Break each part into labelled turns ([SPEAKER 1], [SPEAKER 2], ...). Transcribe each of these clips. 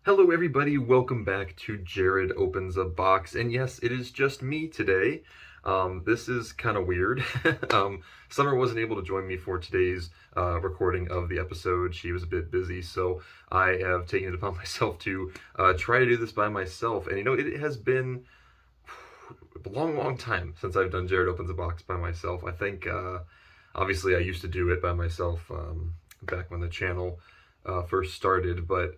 [SPEAKER 1] Hello everybody, welcome back to Jared Opens a Box, and yes, it is just me today. This is kind of weird. Summer wasn't able to join me for today's recording of the episode. She was a bit busy, so I have taken it upon myself to try to do this by myself. And it has been a long time since I've done Jared Opens a Box by myself. I think, obviously I used to do it by myself back when the channel first started, but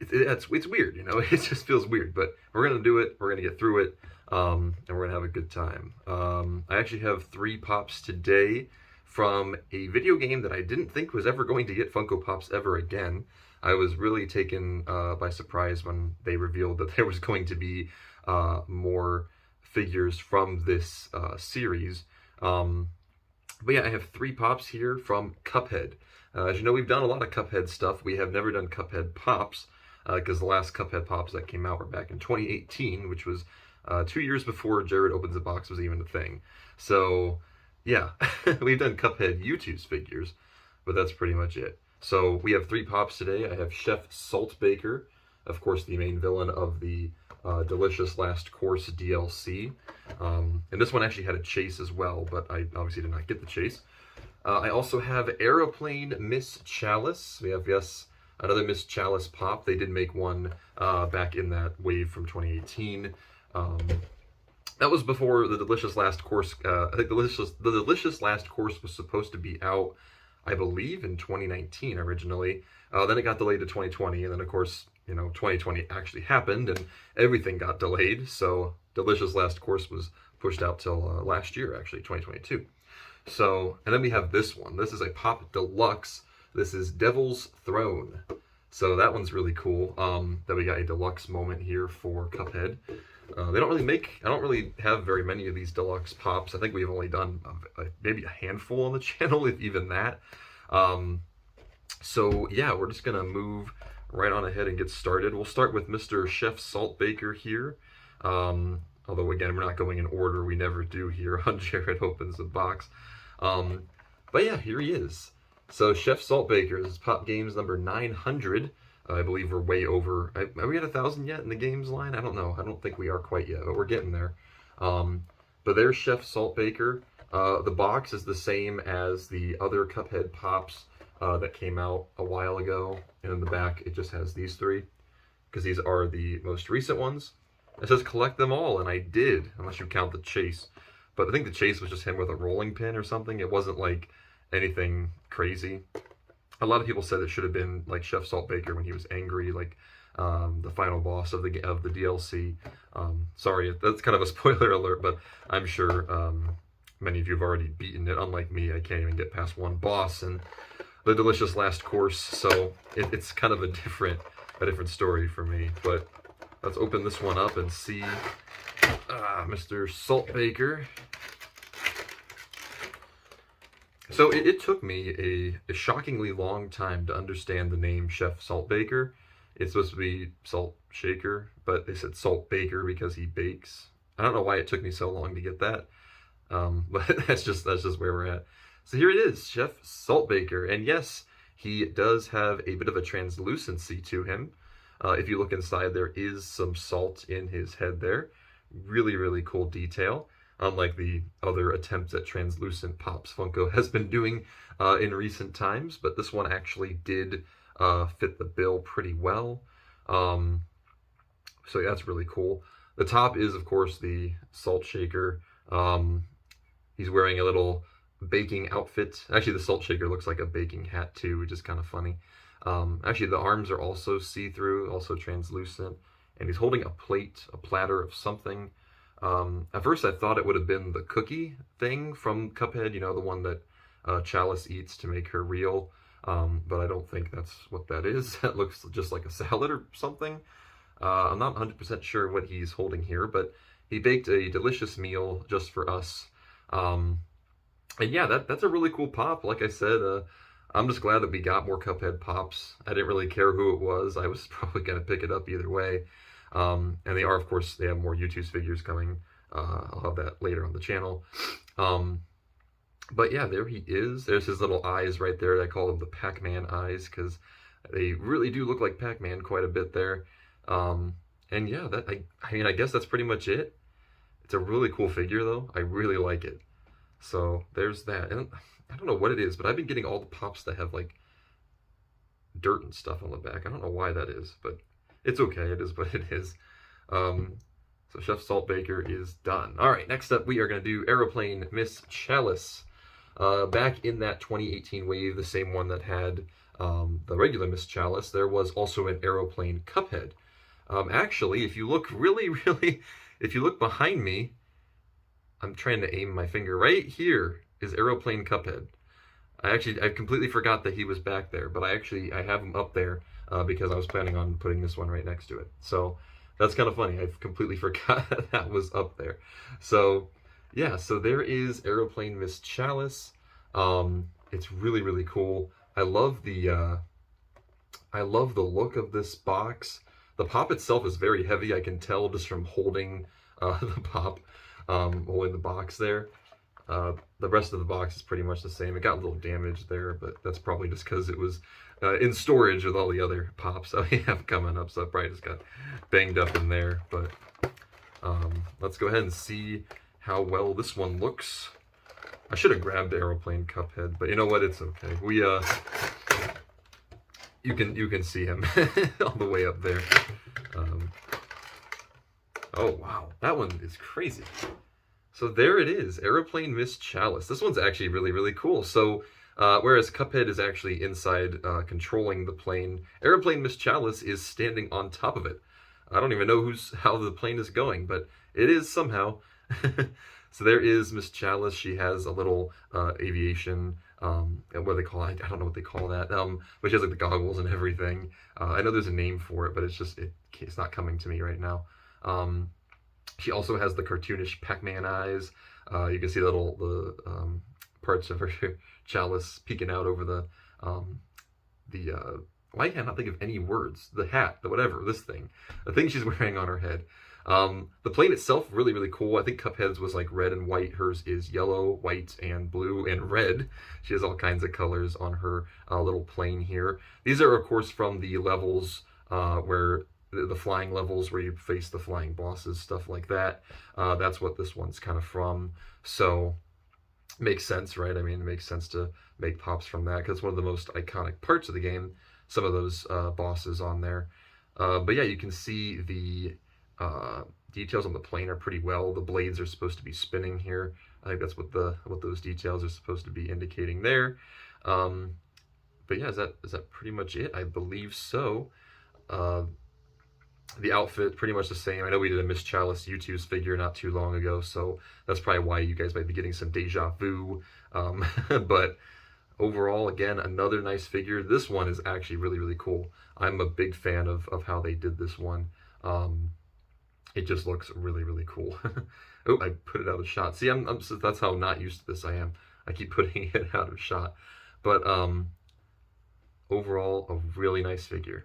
[SPEAKER 1] it's weird, it just feels weird, but we're gonna do it, we're gonna get through it, and we're gonna have a good time. I actually have 3 Pops today from a video game that I didn't think was ever going to get Funko Pops ever again. I was really taken by surprise when they revealed that there was going to be more figures from this series. But yeah, I have 3 Pops here from Cuphead. As you know, we've done a lot of Cuphead stuff. We have never done Cuphead Pops, because the last Cuphead Pops that came out were back in 2018, which was 2 years before Jared Opens a Box was even a thing. So, yeah, we've done Cuphead YouTube's figures, but that's pretty much it. So, we have 3 Pops today. I have Chef Saltbaker, of course, the main villain of the Delicious Last Course DLC. And this one actually had a chase as well, but I obviously did not get the chase. I also have Aeroplane Miss Chalice. We have, yes, another Miss Chalice Pop. They did make one back in that wave from 2018. That was before the Delicious Last Course. I think the Delicious Last Course was supposed to be out, I believe, in 2019 originally. Then it got delayed to 2020, and then of course, 2020 actually happened, and everything got delayed. So Delicious Last Course was pushed out till last year, actually, 2022. So, and then we have this one. This is a Pop Deluxe. This is Devil's Throne. So that one's really cool, that we got a deluxe moment here for Cuphead. They don't really make, I don't really have very many of these deluxe Pops. I think we've only done maybe a handful on the channel, if even that. So yeah, we're just gonna move right on ahead and get started. We'll start with Mr. Chef Saltbaker here. Although again, we're not going in order. We never do here on Jared Opens a Box. But yeah, here he is. So Chef Saltbaker, this is Pop Games number 900. I believe we're way over. Are we at 1,000 yet in the games line? I don't know. I don't think we are quite yet, but we're getting there. But there's Chef Saltbaker. The box is the same as the other Cuphead Pops that came out a while ago. And in the back, it just has these 3, because these are the most recent ones. It says collect them all, and I did, unless you count the chase. But I think the chase was just him with a rolling pin or something. It wasn't like anything crazy. A lot of people said it should have been like Chef Saltbaker when he was angry, like the final boss of the DLC. Sorry, that's kind of a spoiler alert, but I'm sure many of you have already beaten it. Unlike me, I can't even get past one boss in the Delicious Last Course, so it's kind of a different story for me. But let's open this one up and see Mr. Saltbaker. So it took me a shockingly long time to understand the name Chef Saltbaker. It's supposed to be Salt Shaker, but they said Saltbaker because he bakes. I don't know why it took me so long to get that, but that's just where we're at. So here it is, Chef Saltbaker, and yes, he does have a bit of a translucency to him. If you look inside, there is some salt in his head there. Really, really cool detail. Unlike the other attempts at translucent Pops Funko has been doing in recent times, but this one actually did fit the bill pretty well. So yeah, that's really cool. The top is, of course, the Salt Shaker. He's wearing a little baking outfit. Actually, the Salt Shaker looks like a baking hat too, which is kind of funny. Actually, the arms are also see-through, also translucent, and he's holding a plate, a platter of something. At first I thought it would have been the cookie thing from Cuphead, the one that Chalice eats to make her real, but I don't think that's what that is. It looks just like a salad or something. I'm not 100% sure what he's holding here, but he baked a delicious meal just for us. And yeah, that's a really cool Pop. Like I said, I'm just glad that we got more Cuphead Pops. I didn't really care who it was. I was probably going to pick it up either way. And they are, of course, they have more YouTube figures coming. I'll have that later on the channel. But yeah, there he is. There's his little eyes right there. I call them the Pac-Man eyes because They really do look like Pac-Man quite a bit there. And yeah, I mean, I guess that's pretty much it. It's a really cool figure though. I really like it. So there's that. And I don't know what it is, but I've been getting all the pops that have like dirt and stuff on the back. I don't know why that is, but it's okay. It is what it is. So Chef Saltbaker is done. All right, next up we are going to do Aeroplane Miss Chalice. Back in that 2018 wave, the same one that had the regular Miss Chalice, there was also an Aeroplane Cuphead. Actually, if you look if you look behind me, I'm trying to aim my finger. Right here is Aeroplane Cuphead. I completely forgot that he was back there, but I have him up there because I was planning on putting this one right next to it. So that's kind of funny. I completely forgot that was up there. So yeah, so there is Aeroplane Miss Chalice. It's really, really cool. I love the look of this box. The pop itself is very heavy. I can tell just from holding the pop, holding the box there. The rest of the box is pretty much the same. It got a little damaged there, but that's probably just because it was in storage with all the other pops that we have coming up, so it probably just got banged up in there. But let's go ahead and see how well this one looks. I should have grabbed Aeroplane Cuphead, but you know what? It's okay. We you can see him all the way up there. Oh wow, that one is crazy. So there it is, Aeroplane Miss Chalice. This one's actually really, really cool. So whereas Cuphead is actually inside controlling the plane, Aeroplane Miss Chalice is standing on top of it. I don't even know how the plane is going, but it is somehow. So there is Miss Chalice. She has a little aviation, what do they call it? I don't know what they call that. But she has like the goggles and everything. I know there's a name for it, but it's not coming to me right now. She also has the cartoonish Pac-Man eyes. You can see the parts of her chalice peeking out over the why can't I not think of any words? The hat, the whatever, this thing. The thing she's wearing on her head. The plane itself, really, really cool. I think Cuphead's was like red and white. Hers is yellow, white, and blue, and red. She has all kinds of colors on her little plane here. These are, of course, from the levels where the flying levels where you face the flying bosses, stuff like that. That's what this one's kind of from. So makes sense, right? I mean, it makes sense to make pops from that because it's one of the most iconic parts of the game. Some of those bosses on there. But yeah, you can see the details on the plane are pretty well. The blades are supposed to be spinning here. I think that's what those details are supposed to be indicating there. But yeah, is that pretty much it? I believe so. The outfit, pretty much the same. I know we did a Miss Chalice YouTube's figure not too long ago, so that's probably why you guys might be getting some deja vu. But overall, again, another nice figure. This one is actually really, really cool. I'm a big fan of how they did this one. It just looks really, really cool. Oh, I put it out of shot. See, that's how not used to this I am. I keep putting it out of shot. But overall, a really nice figure.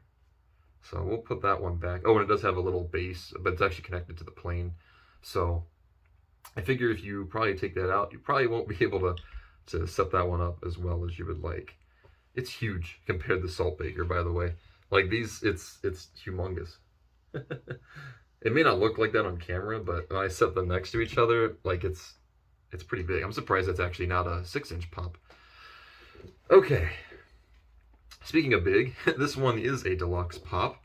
[SPEAKER 1] So we'll put that one back. Oh, and it does have a little base, but it's actually connected to the plane. So I figure if you probably take that out, you probably won't be able to set that one up as well as you would like. It's huge compared to Saltbaker, by the way. Like these, it's humongous. It may not look like that on camera, but when I set them next to each other, like it's pretty big. I'm surprised that's actually not a 6-inch pop. Okay. Speaking of big, this one is a deluxe pop.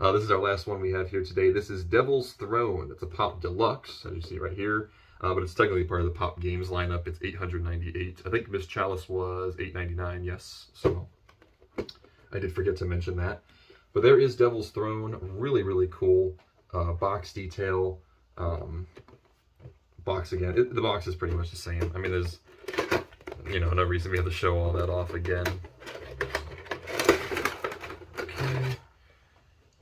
[SPEAKER 1] This is our last one we have here today. This is Devil's Throne. It's a pop deluxe, as you see right here. But it's technically part of the Pop Games lineup. It's $898. I think Miss Chalice was $899, yes. So I did forget to mention that. But there is Devil's Throne. Really, really cool. Box detail. Box again. The box is pretty much the same. I mean, there's, no reason we have to show all that off again. Okay.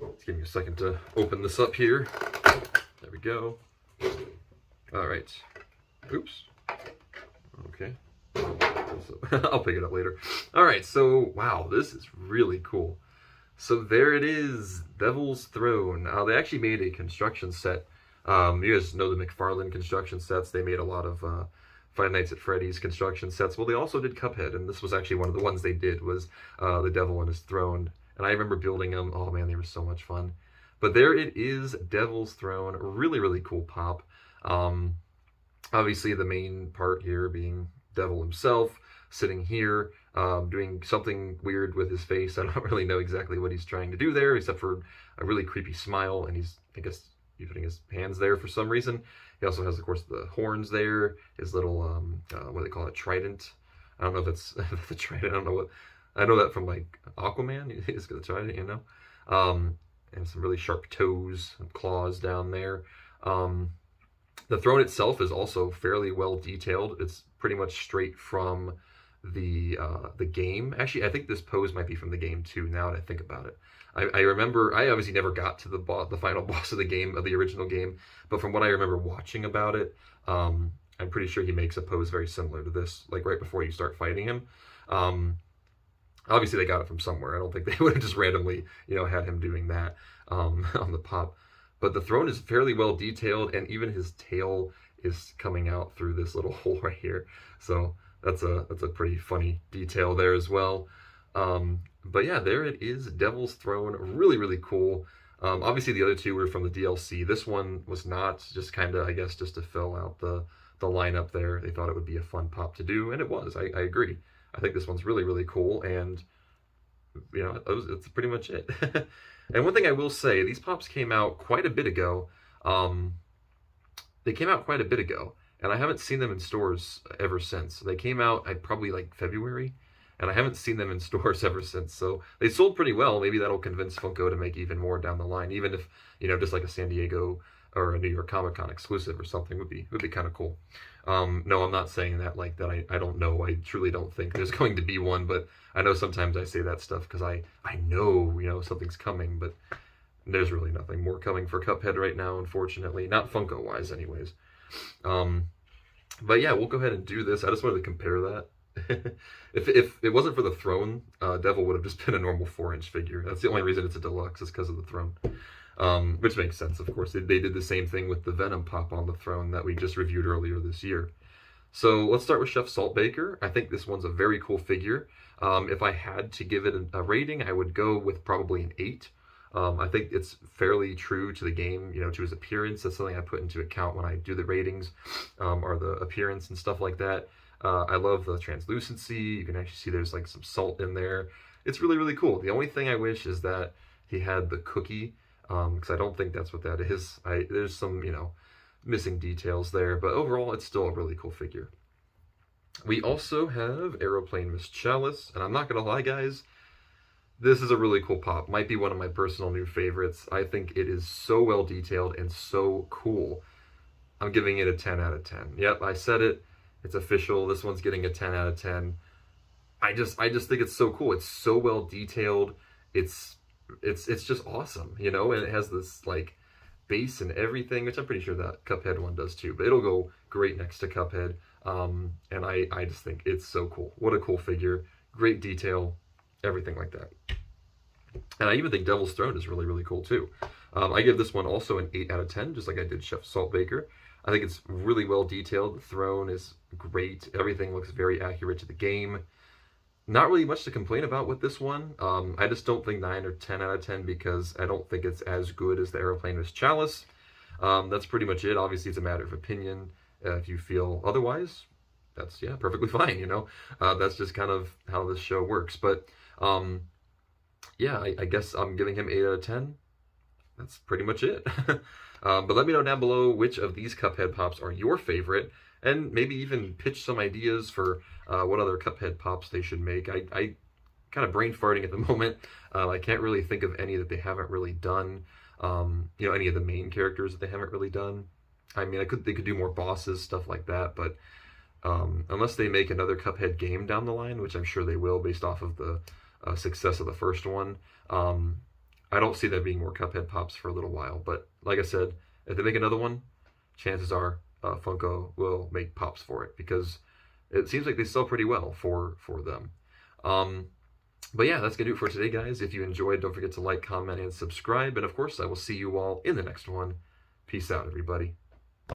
[SPEAKER 1] Let's give me a second to open this up here. There we go. All right. Oops. Okay. I'll pick it up later. All right. So, wow, this is really cool. So there it is, Devil's Throne. They actually made a construction set. You guys know the McFarlane construction sets. They made a lot of Five Nights at Freddy's construction sets. Well, they also did Cuphead, and this was actually one of the ones they did, was the Devil and his Throne. and I remember building them. Oh man, they were so much fun. But there it is, Devil's Throne. Really, really cool pop. Um, Obviously, the main part here being Devil himself, sitting here, doing something weird with his face. I don't really know exactly what he's trying to do there, except for a really creepy smile, and he's, I guess, he's putting his hands there for some reason. He also has, of course, the horns there, his little, what do they call it, trident. I don't know if it's the trident, I don't know what, I know that from, like, Aquaman, he's got the trident, you know? And some really sharp toes and claws down there. The throne itself is also fairly well detailed. It's pretty much straight from the game. Actually, I think this pose might be from the game too. Now that I think about it, I remember I obviously never got to the final boss of the game, of the original game, but from what I remember watching about it, I'm pretty sure he makes a pose very similar to this, like right before you start fighting him. Obviously, they got it from somewhere. I don't think they would have just randomly, had him doing that on the pop. But the throne is fairly well detailed, and even his tail is coming out through this little hole right here. So that's a pretty funny detail there as well. But yeah, there it is, Devil's Throne. Really, really cool. Obviously, the other two were from the DLC. This one was not, just kind of, I guess, just to fill out the lineup there. They thought it would be a fun pop to do, and it was. I agree. I think this one's really, really cool, and it's pretty much it. And one thing I will say, these pops came out quite a bit ago. They came out quite a bit ago, and I haven't seen them in stores ever since. They came out, probably like February, and I haven't seen them in stores ever since. So they sold pretty well. Maybe that'll convince Funko to make even more down the line, even if, just like a San Diego or a New York Comic Con exclusive or something would be kind of cool. No, I'm not saying that like that. I don't know. I truly don't think there's going to be one, but I know sometimes I say that stuff because I know, something's coming, but there's really nothing more coming for Cuphead right now, unfortunately. Not Funko-wise, anyways. But yeah, we'll go ahead and do this. I just wanted to compare that. If it wasn't for the throne, Devil would have just been a normal 4-inch figure. That's the only reason it's a deluxe, is because of the throne. Which makes sense, of course. They did the same thing with the Venom pop on the throne that we just reviewed earlier this year. So let's start with Chef Saltbaker. I think this one's a very cool figure. If I had to give it a rating, I would go with probably an 8. I think it's fairly true to the game, to his appearance. That's something I put into account when I do the ratings, or the appearance and stuff like that. I love the translucency. You can actually see there's like some salt in there. It's really, really cool. The only thing I wish is that he had the cookie, because I don't think that's what that is. There's some, missing details there, but overall, it's still a really cool figure. We also have Aeroplane Miss Chalice, and I'm not going to lie, guys, this is a really cool pop. Might be one of my personal new favorites. I think it is so well detailed and so cool. I'm giving it a 10 out of 10. Yep, I said it. It's official. This one's getting a 10 out of 10. I just think it's so cool. It's so well detailed. It's just awesome, and it has this like base and everything, which I'm pretty sure that Cuphead one does too, but it'll go great next to Cuphead. And I just think it's so cool. What a cool figure. Great detail, everything like that. And I even think Devil's Throne is really, really cool too. I give this one also an 8 out of 10, just like I did Chef Saltbaker. I think it's really well detailed. The throne is great. Everything looks very accurate to the game. Not really much to complain about with this one. I just don't think 9 or 10 out of 10 because I don't think it's as good as the Aeroplane Miss Chalice. That's pretty much it. Obviously, it's a matter of opinion. If you feel otherwise, that's, perfectly fine, That's just kind of how this show works. But, yeah, I guess I'm giving him 8 out of 10. That's pretty much it. But let me know down below which of these Cuphead pops are your favorite, and maybe even pitch some ideas for what other Cuphead pops they should make. I kind of brain farting at the moment. I can't really think of any that they haven't really done. Any of the main characters that they haven't really done. I mean, they could do more bosses, stuff like that, but unless they make another Cuphead game down the line, which I'm sure they will based off of the success of the first one, I don't see there being more Cuphead pops for a little while. But like I said, if they make another one, chances are Funko will make pops for it because it seems like they sell pretty well for them. But yeah, that's going to do it for today, guys. If you enjoyed, don't forget to like, comment, and subscribe. And of course, I will see you all in the next one. Peace out, everybody.